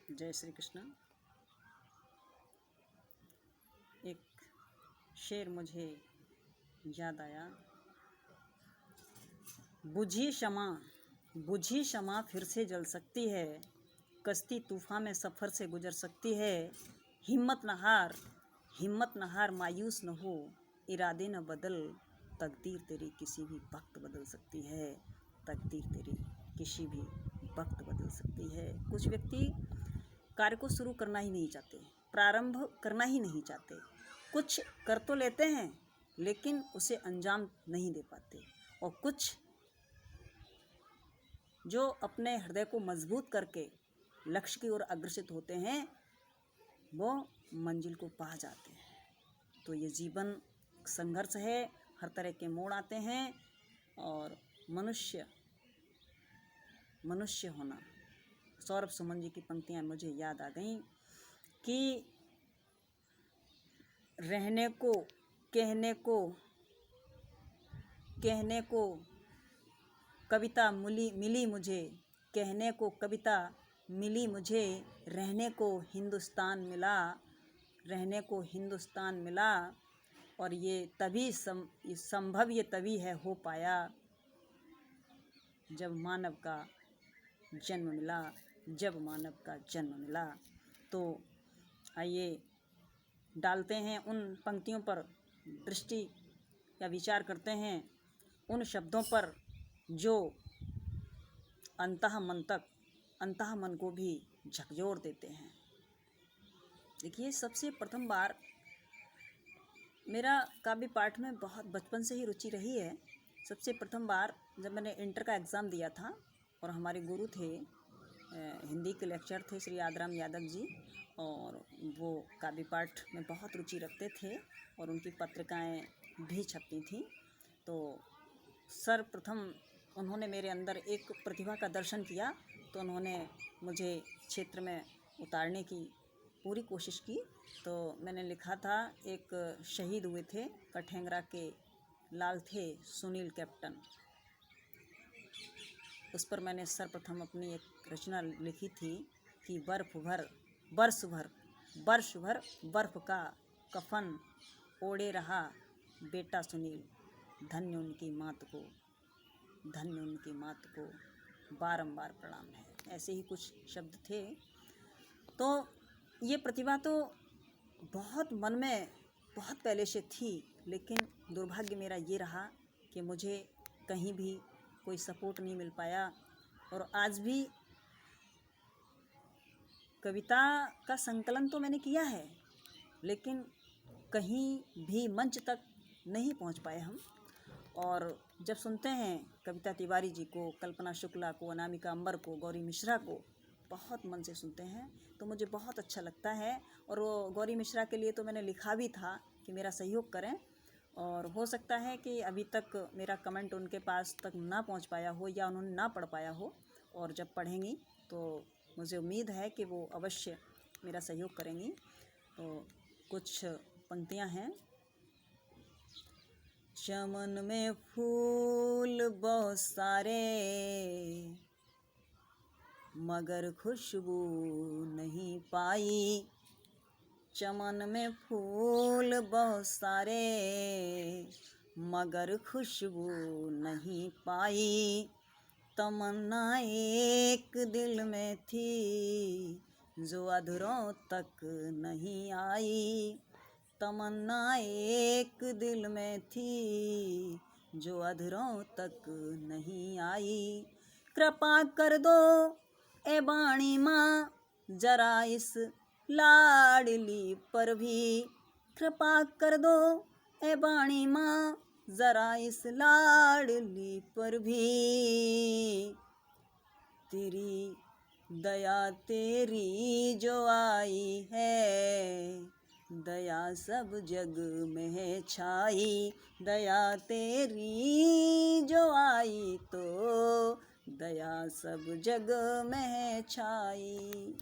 जय श्री कृष्ण। एक शेर मुझे याद आया। बुझी क्षमा फिर से जल सकती है, कश्ती तूफान में सफ़र से गुजर सकती है। हिम्मत न हार, मायूस न हो, इरादे न बदल, तकदीर तेरी किसी भी वक्त बदल सकती है। तकदीर तेरी किसी भी वक्त बदल सकती है। कुछ व्यक्ति कार्य को शुरू करना ही नहीं चाहते, प्रारंभ करना ही नहीं चाहते। कुछ कर तो लेते हैं लेकिन उसे अंजाम नहीं दे पाते, और कुछ जो अपने हृदय को मजबूत करके लक्ष्य की ओर अग्रसित होते हैं वो मंजिल को पा जाते हैं। तो ये जीवन संघर्ष है, हर तरह के मोड़ आते हैं, और मनुष्य होना। सौरभ सुमन जी की पंक्तियाँ मुझे याद आ गईं कि रहने को, कहने को कविता मिली मुझे, कहने को कविता मिली मुझे, रहने को हिंदुस्तान मिला, और ये तभी संभव ये तभी है हो पाया जब मानव का जन्म मिला। तो आइए डालते हैं उन पंक्तियों पर दृष्टि या विचार करते हैं, उन शब्दों पर जो अंतः मन को भी झकझोर देते हैं। देखिए, सबसे प्रथम बार मेरा काव्य पाठ में बहुत बचपन से ही रुचि रही है। सबसे प्रथम बार जब मैंने इंटर का एग्ज़ाम दिया था, और हमारे गुरु थे, हिंदी के लेक्चर थे श्री आदराम यादव जी, और वो काव्य पाठ में बहुत रुचि रखते थे और उनकी पत्रिकाएं भी छपती थीं। तो सर्वप्रथम उन्होंने मेरे अंदर एक प्रतिभा का दर्शन किया, तो उन्होंने मुझे क्षेत्र में उतारने की पूरी कोशिश की। तो मैंने लिखा था, एक शहीद हुए थे कठेंगरा के लाल थे सुनील कैप्टन, उस पर मैंने सर्वप्रथम अपनी एक रचना लिखी थी कि वर्ष भर बर्फ का कफन ओढ़े रहा बेटा सुनील, धन्य उनकी मात को बारंबार प्रणाम है। ऐसे ही कुछ शब्द थे। तो ये प्रतिभा तो बहुत मन में बहुत पहले से थी, लेकिन दुर्भाग्य मेरा ये रहा कि मुझे कहीं भी कोई सपोर्ट नहीं मिल पाया। और आज भी कविता का संकलन तो मैंने किया है, लेकिन कहीं भी मंच तक नहीं पहुंच पाए हम। और जब सुनते हैं कविता तिवारी जी को, कल्पना शुक्ला को, अनामिका अंबर को, गौरी मिश्रा को, बहुत मन से सुनते हैं, तो मुझे बहुत अच्छा लगता है। और वो गौरी मिश्रा के लिए तो मैंने लिखा भी था कि मेरा सहयोग करें, और हो सकता है कि अभी तक मेरा कमेंट उनके पास तक ना पहुंच पाया हो या उन्होंने ना पढ़ पाया हो, और जब पढ़ेंगी तो मुझे उम्मीद है कि वो अवश्य मेरा सहयोग करेंगी। तो कुछ पंक्तियां हैं। चमन में फूल बहुत सारे, मगर खुशबू नहीं पाई। चमन में फूल बहुत सारे, मगर खुशबू नहीं पाई। तमन्ना एक दिल में थी, जो अधरों तक नहीं आई। तमन्ना एक दिल में थी, जो अधरों तक नहीं आई। कृपा कर दो ए बाणी माँ, जरा इस लाडली पर भी। कृपा कर दो ए बाणी माँ, जरा इस लाडली पर भी। तेरी दया तेरी जो आई है, दया सब जग में है छाई। दया तेरी जो आई तो दया सब जग में है छाई।